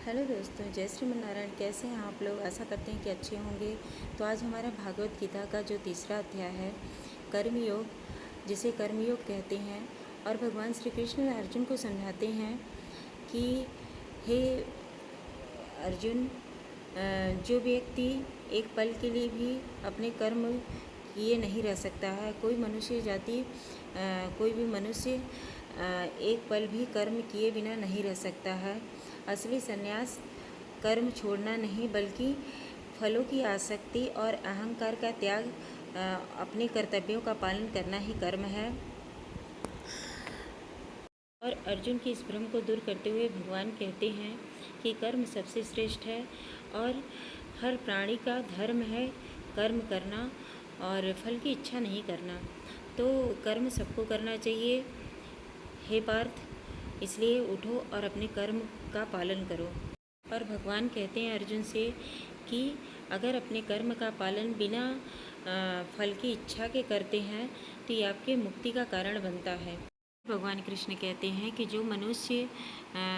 Hello दोस्तों, जय श्रीमन नारायण। कैसे हैं आप लोग? आशा करते हैं कि अच्छे होंगे। तो आज हमारा भागवत गीता का जो तीसरा अध्याय है, कर्मयोग, जिसे कर्मयोग कहते हैं। और भगवान श्री कृष्ण अर्जुन को समझाते हैं कि हे अर्जुन, जो व्यक्ति एक पल के लिए भी अपने कर्म किए नहीं रह सकता है, कोई भी मनुष्य एक पल भी कर्म किए बिना नहीं रह सकता है। असली संन्यास कर्म छोड़ना नहीं, बल्कि फलों की आसक्ति और अहंकार का त्याग, अपने कर्तव्यों का पालन करना ही कर्म है। और अर्जुन की इस भ्रम को दूर करते हुए भगवान कहते हैं कि कर्म सबसे श्रेष्ठ है और हर प्राणी का धर्म है कर्म करना और फल की इच्छा नहीं करना। तो कर्म सबको करना चाहिए हे पार्थ, इसलिए उठो और अपने कर्म का पालन करो। और भगवान कहते हैं अर्जुन से कि अगर अपने कर्म का पालन बिना फल की इच्छा के करते हैं तो ये आपके मुक्ति का कारण बनता है। भगवान कृष्ण कहते हैं कि जो मनुष्य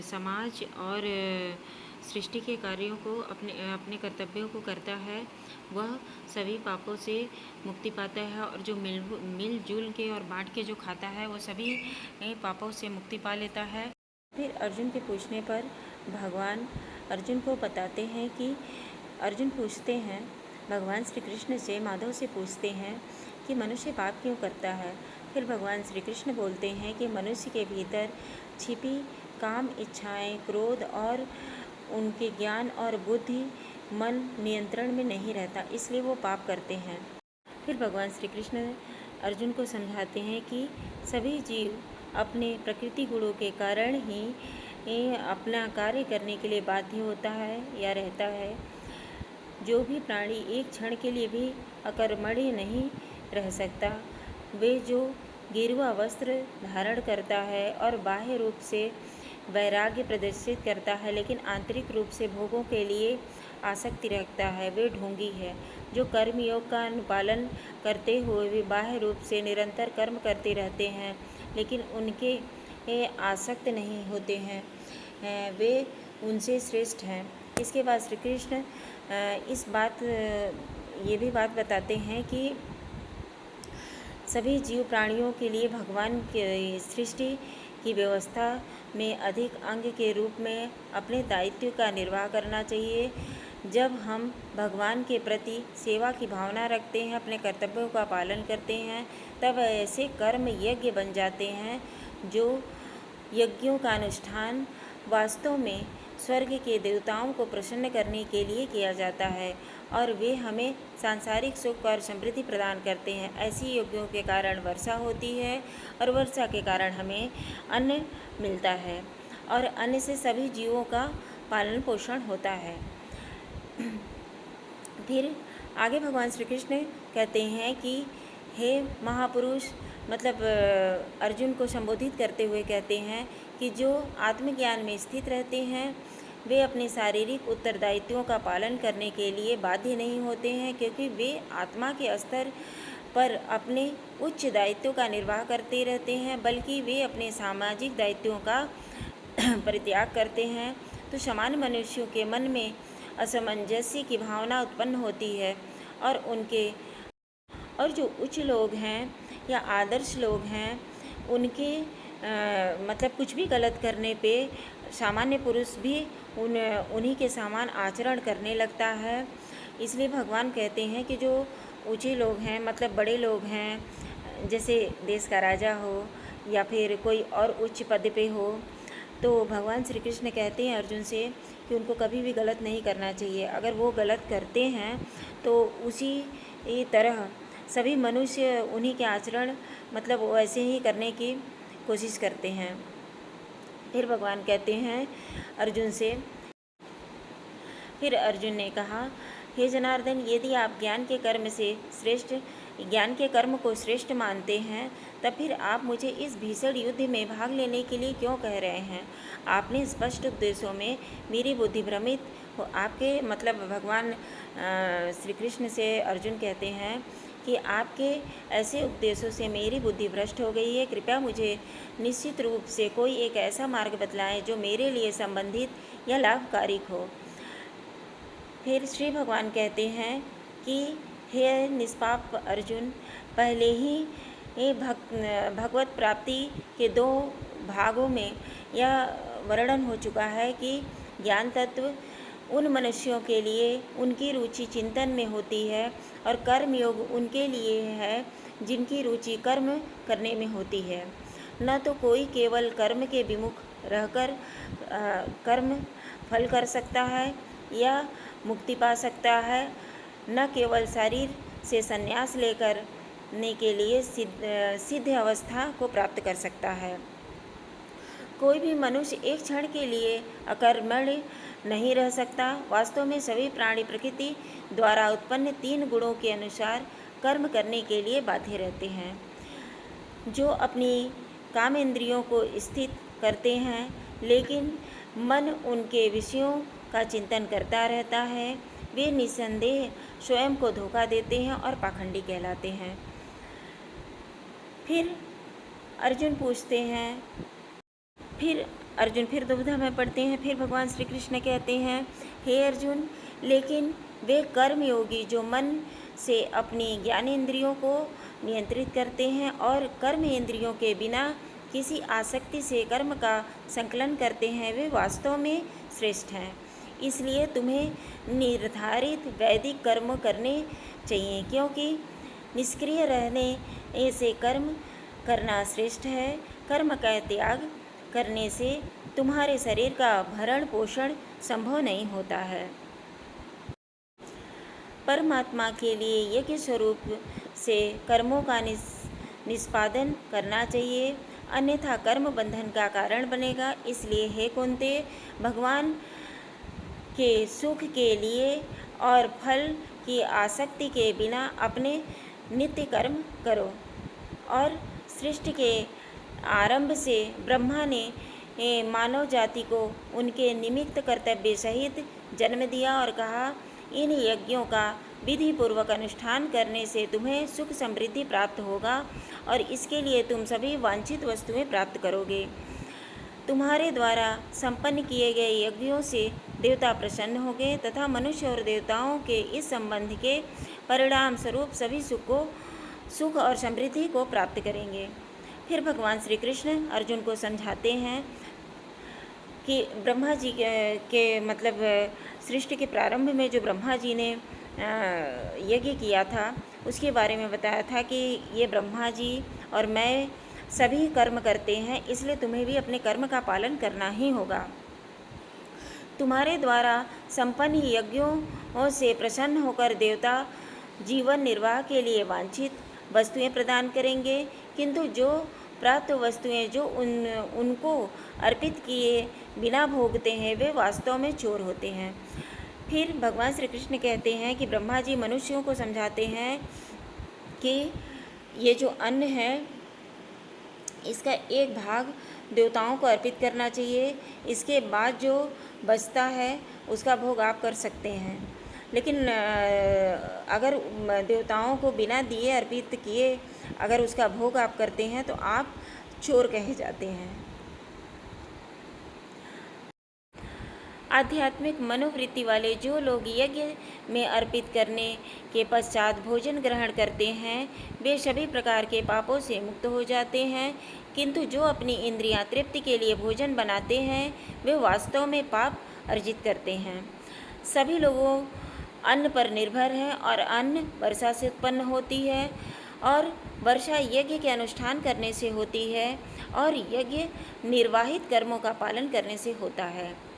समाज और सृष्टि के कार्यों को अपने कर्तव्यों को करता है, वह सभी पापों से मुक्ति पाता है। और जो मिलजुल के और बांट के जो खाता है, वो सभी पापों से मुक्ति पा लेता है। फिर अर्जुन के पूछने पर भगवान अर्जुन को बताते हैं कि अर्जुन पूछते हैं भगवान श्री कृष्ण से, माधव से पूछते हैं कि मनुष्य पाप क्यों करता है। फिर भगवान श्री कृष्ण बोलते हैं कि मनुष्य के भीतर छिपी काम इच्छाएं, क्रोध और उनके ज्ञान और बुद्धि मन नियंत्रण में नहीं रहता, इसलिए वो पाप करते हैं। फिर भगवान श्री कृष्ण अर्जुन को समझाते हैं कि सभी जीव अपने प्रकृति गुणों के कारण ही अपना कार्य करने के लिए बाध्य होता है या रहता है। जो भी प्राणी एक क्षण के लिए भी अकर्मण्य नहीं रह सकता, वे जो गेरुआ वस्त्र धारण करता है और बाह्य रूप से वैराग्य प्रदर्शित करता है, लेकिन आंतरिक रूप से भोगों के लिए आसक्ति रखता है, वे ढोंगी है। जो कर्मयोग का अनुपालन करते हुए भी बाह्य रूप से निरंतर कर्म करते रहते हैं, लेकिन उनके आसक्त नहीं होते हैं, वे उनसे श्रेष्ठ हैं। इसके बाद श्री कृष्ण ये भी बात बताते हैं कि सभी जीव प्राणियों के लिए भगवान की सृष्टि की व्यवस्था में अधिक अंग के रूप में अपने दायित्व का निर्वाह करना चाहिए। जब हम भगवान के प्रति सेवा की भावना रखते हैं, अपने कर्तव्यों का पालन करते हैं, तब ऐसे कर्म यज्ञ बन जाते हैं। जो यज्ञों का अनुष्ठान वास्तव में स्वर्ग के देवताओं को प्रसन्न करने के लिए किया जाता है और वे हमें सांसारिक सुख और समृद्धि प्रदान करते हैं। ऐसी यज्ञों के कारण वर्षा होती है और वर्षा के कारण हमें अन्न मिलता है और अन्न से सभी जीवों का पालन पोषण होता है। फिर आगे भगवान श्री कृष्ण कहते हैं कि हे महापुरुष, मतलब अर्जुन को संबोधित करते हुए कहते हैं कि जो आत्मज्ञान में स्थित रहते हैं, वे अपने शारीरिक उत्तरदायित्वों का पालन करने के लिए बाध्य नहीं होते हैं, क्योंकि वे आत्मा के स्तर पर अपने उच्च दायित्वों का निर्वाह करते रहते हैं, बल्कि वे अपने सामाजिक दायित्वों का परित्याग करते हैं। तो सामान्य मनुष्यों के मन में असमंजस्य की भावना उत्पन्न होती है और जो उच्च लोग हैं या आदर्श लोग हैं, उनके मतलब कुछ भी गलत करने पे सामान्य पुरुष भी उन्हीं के समान आचरण करने लगता है। इसलिए भगवान कहते हैं कि जो ऊंचे लोग हैं, मतलब बड़े लोग हैं, जैसे देश का राजा हो या फिर कोई और उच्च पद पे हो, तो भगवान श्री कृष्ण कहते हैं अर्जुन से कि उनको कभी भी गलत नहीं करना चाहिए। अगर वो गलत करते हैं तो उसी तरह सभी मनुष्य उन्हीं के आचरण मतलब वैसे ही करने की कोशिश करते हैं। फिर भगवान कहते हैं अर्जुन से, फिर अर्जुन ने कहा, हे जनार्दन, यदि आप ज्ञान के कर्म को श्रेष्ठ मानते हैं, तब फिर आप मुझे इस भीषण युद्ध में भाग लेने के लिए क्यों कह रहे हैं। आपने स्पष्ट उपदेशों में मेरी बुद्धि भ्रमित हो आपके मतलब भगवान श्री कृष्ण से अर्जुन कहते हैं कि आपके ऐसे उपदेशों से मेरी बुद्धि भ्रष्ट हो गई है। कृपया मुझे निश्चित रूप से कोई एक ऐसा मार्ग बतलाएं जो मेरे लिए संबंधित या लाभकारिक हो। फिर श्री भगवान कहते हैं कि हे निष्पाप अर्जुन, पहले ही ये भगवत प्राप्ति के 2 भागों में यह वर्णन हो चुका है कि ज्ञान तत्व उन मनुष्यों के लिए उनकी रुचि चिंतन में होती है और कर्म योग उनके लिए है जिनकी रुचि कर्म करने में होती है। न तो कोई केवल कर्म के विमुख रहकर कर्म फल कर सकता है या मुक्ति पा सकता है, न केवल शरीर से संन्यास लेने के लिए सिद्ध अवस्था को प्राप्त कर सकता है। कोई भी मनुष्य एक क्षण के लिए अकर्मण्य नहीं रह सकता। वास्तव में सभी प्राणी प्रकृति द्वारा उत्पन्न 3 गुणों के अनुसार कर्म करने के लिए बाध्य रहते हैं। जो अपनी कामेंद्रियों को स्थित करते हैं लेकिन मन उनके विषयों का चिंतन करता रहता है, वे निस्संदेह स्वयं को धोखा देते हैं और पाखंडी कहलाते हैं। फिर अर्जुन फिर दुविधा में पड़ते हैं। फिर भगवान श्री कृष्ण कहते हैं, हे अर्जुन, लेकिन वे कर्म योगी जो मन से अपनी ज्ञानेंद्रियों को नियंत्रित करते हैं और कर्म इंद्रियों के बिना किसी आसक्ति से कर्म का संकलन करते हैं, वे वास्तव में श्रेष्ठ हैं। इसलिए तुम्हें निर्धारित वैदिक कर्म करने चाहिए, क्योंकि निष्क्रिय रहने से कर्म करना श्रेष्ठ है। कर्म का त्याग करने से तुम्हारे शरीर का भरण पोषण संभव नहीं होता है। परमात्मा के लिए यज्ञ स्वरूप से कर्मों का निष्पादन करना चाहिए, अन्यथा कर्म बंधन का कारण बनेगा। इसलिए हे कुंती, भगवान के सुख के लिए और फल की आसक्ति के बिना अपने नित्य कर्म करो। और सृष्टि के आरंभ से ब्रह्मा ने मानव जाति को उनके निमित्त कर्तव्य सहित जन्म दिया और कहा, इन यज्ञों का विधि पूर्वक अनुष्ठान करने से तुम्हें सुख समृद्धि प्राप्त होगा और इसके लिए तुम सभी वांछित वस्तुएं प्राप्त करोगे। तुम्हारे द्वारा संपन्न किए गए यज्ञों से देवता प्रसन्न होंगे तथा मनुष्य और देवताओं के इस संबंध के परिणाम स्वरूप सभी सुख और समृद्धि को प्राप्त करेंगे। फिर भगवान श्री कृष्ण अर्जुन को समझाते हैं कि ब्रह्मा जी के मतलब सृष्टि के प्रारंभ में जो ब्रह्मा जी ने यज्ञ किया था उसके बारे में बताया था कि ये ब्रह्मा जी और मैं सभी कर्म करते हैं, इसलिए तुम्हें भी अपने कर्म का पालन करना ही होगा। तुम्हारे द्वारा संपन्न यज्ञों से प्रसन्न होकर देवता जीवन निर्वाह के लिए वांछित वस्तुएं प्रदान करेंगे, किंतु जो प्राप्त वस्तुएं जो उनको अर्पित किए बिना भोगते हैं वे वास्तव में चोर होते हैं। फिर भगवान श्री कृष्ण कहते हैं कि ब्रह्मा जी मनुष्यों को समझाते हैं कि ये जो अन्न है इसका एक भाग देवताओं को अर्पित करना चाहिए, इसके बाद जो बचता है उसका भोग आप कर सकते हैं। लेकिन अगर देवताओं को बिना दिए अर्पित किए अगर उसका भोग आप करते हैं तो आप चोर कहे जाते हैं। आध्यात्मिक मनोवृत्ति वाले जो लोग यज्ञ में अर्पित करने के पश्चात भोजन ग्रहण करते हैं वे सभी प्रकार के पापों से मुक्त हो जाते हैं, किंतु जो अपनी इंद्रियां तृप्ति के लिए भोजन बनाते हैं वे वास्तव में पाप अर्जित करते हैं। सभी लोगों अन्न पर निर्भर हैं और अन्न वर्षा से उत्पन्न होती है और वर्षा यज्ञ के अनुष्ठान करने से होती है और यज्ञ निर्वाहित कर्मों का पालन करने से होता है।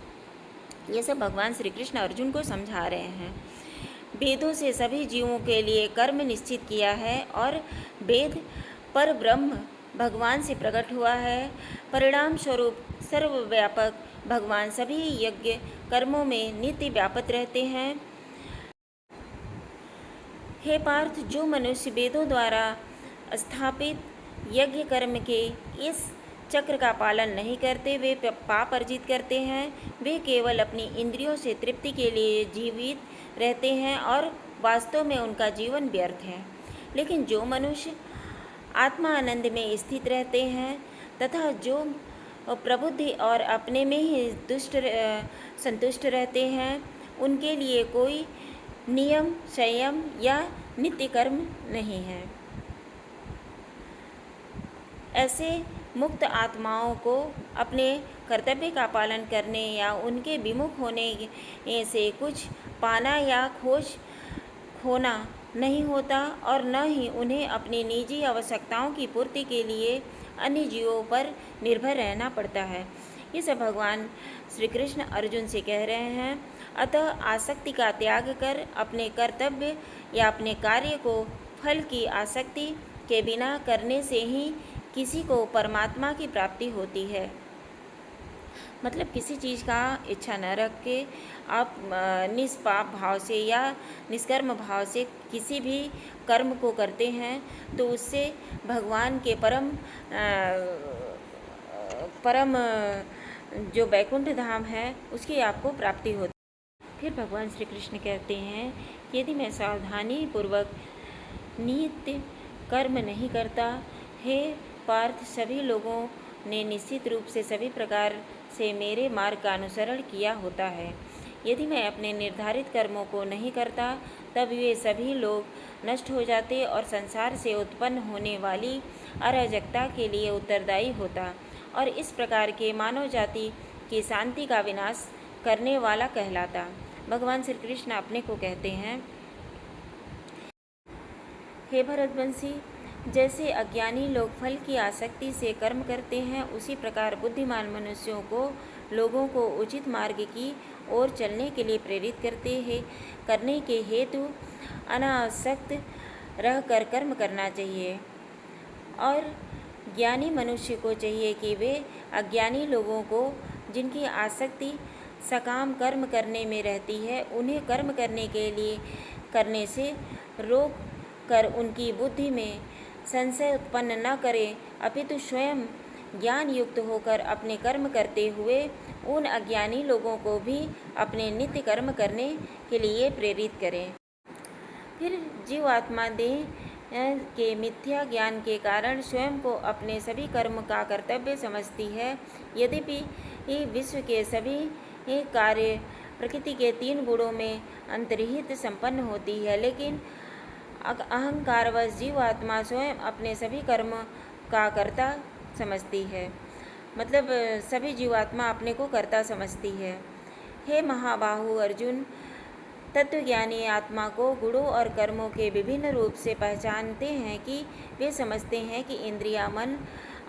ये सब भगवान श्री कृष्ण अर्जुन को समझा रहे हैं। वेदों से सभी जीवों के लिए कर्म निश्चित किया है और वेद पर ब्रह्म भगवान से प्रकट हुआ है। परिणाम स्वरूप सर्वव्यापक भगवान सभी यज्ञ कर्मों में नित्य व्यापक रहते हैं। हे पार्थ, जो मनुष्य वेदों द्वारा स्थापित यज्ञ कर्म के इस चक्र का पालन नहीं करते वे पाप अर्जित करते हैं। वे केवल अपनी इंद्रियों से तृप्ति के लिए जीवित रहते हैं और वास्तव में उनका जीवन व्यर्थ है। लेकिन जो मनुष्य आत्मा आनंद में स्थित रहते हैं तथा जो और प्रबुद्ध और अपने में ही संतुष्ट रहते हैं, उनके लिए कोई नियम, संयम या नित्य कर्म नहीं है। ऐसे मुक्त आत्माओं को अपने कर्तव्य का पालन करने या उनके विमुख होने से कुछ पाना या खोना नहीं होता और न ही उन्हें अपनी निजी आवश्यकताओं की पूर्ति के लिए अन्य जीवों पर निर्भर रहना पड़ता है। ये सब भगवान श्री कृष्ण अर्जुन से कह रहे हैं। अतः आसक्ति का त्याग कर अपने कर्तव्य या अपने कार्य को फल की आसक्ति के बिना करने से ही किसी को परमात्मा की प्राप्ति होती है। मतलब किसी चीज़ का इच्छा न रख के आप निष्पाप भाव से या निष्कर्म भाव से किसी भी कर्म को करते हैं तो उससे भगवान के परम जो वैकुंठ धाम है उसकी आपको प्राप्ति होती है। फिर भगवान श्री कृष्ण कहते हैं कि यदि मैं सावधानी पूर्वक नित्य कर्म नहीं करता, हे पार्थ, सभी लोगों ने निश्चित रूप से सभी प्रकार से मेरे मार्ग का अनुसरण किया होता है। यदि मैं अपने निर्धारित कर्मों को नहीं करता तब वे सभी लोग नष्ट हो जाते और संसार से उत्पन्न होने वाली अराजकता के लिए उत्तरदायी होता और इस प्रकार के मानव जाति की शांति का विनाश करने वाला कहलाता। भगवान श्री कृष्ण अपने को कहते हैं, हे भरतवंशी, जैसे अज्ञानी लोग फल की आसक्ति से कर्म करते हैं, उसी प्रकार बुद्धिमान मनुष्यों को लोगों को उचित मार्ग की ओर चलने के लिए प्रेरित करने के हेतु अनासक्त रहकर कर्म करना चाहिए। और ज्ञानी मनुष्य को चाहिए कि वे अज्ञानी लोगों को, जिनकी आसक्ति सकाम कर्म करने में रहती है, उन्हें कर्म करने से रोक कर उनकी बुद्धि में संशय उत्पन्न न करें, अपितु स्वयं ज्ञान युक्त होकर अपने कर्म करते हुए उन अज्ञानी लोगों को भी अपने नित्य कर्म करने के लिए प्रेरित करें। फिर जीवात्मा देह के मिथ्या ज्ञान के कारण स्वयं को अपने सभी कर्म का कर्तव्य समझती है। यद्यपि विश्व के सभी कार्य प्रकृति के 3 गुणों में अंतर्निहित संपन्न होती है, लेकिन अहंकारवश जीवात्मा स्वयं अपने सभी कर्म का कर्ता समझती है। मतलब सभी जीवात्मा अपने को कर्ता समझती है। हे महाबाहु अर्जुन, तत्वज्ञानी आत्मा को गुणों और कर्मों के विभिन्न रूप से पहचानते हैं कि वे समझते हैं कि इंद्रिया मन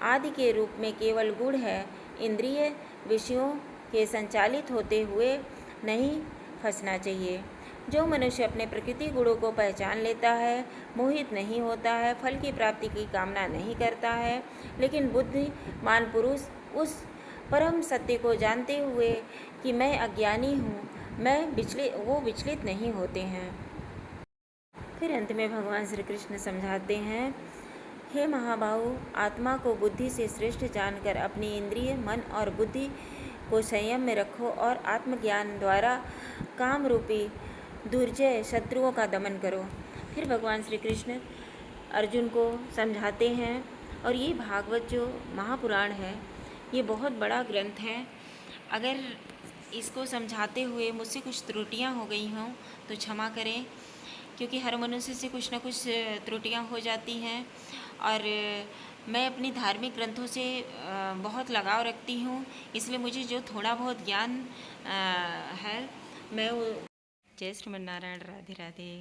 आदि के रूप में केवल गुण है। इंद्रिय विषयों के संचालित होते हुए नहीं फंसना चाहिए। जो मनुष्य अपने प्रकृति गुणों को पहचान लेता है, मोहित नहीं होता है, फल की प्राप्ति की कामना नहीं करता है, लेकिन बुद्धिमान पुरुष उस परम सत्य को जानते हुए कि मैं अज्ञानी हूँ, वो विचलित नहीं होते हैं। फिर अंत में भगवान श्री कृष्ण समझाते हैं, हे महाबाहु, आत्मा को बुद्धि से श्रेष्ठ जानकर अपनी इंद्रिय, मन और बुद्धि को संयम में रखो और आत्मज्ञान द्वारा काम रूपी दुर्जय शत्रुओं का दमन करो। फिर भगवान श्री कृष्ण अर्जुन को समझाते हैं, और ये भागवत जो महापुराण है, ये बहुत बड़ा ग्रंथ है। अगर इसको समझाते हुए मुझसे कुछ त्रुटियां हो गई हों तो क्षमा करें, क्योंकि हर मनुष्य से कुछ न कुछ त्रुटियां हो जाती हैं। और मैं अपनी धार्मिक ग्रंथों से बहुत लगाव रखती हूँ, इसलिए मुझे जो थोड़ा बहुत ज्ञान है मैं वो। जय श्रीमन नारायण। राधे राधे।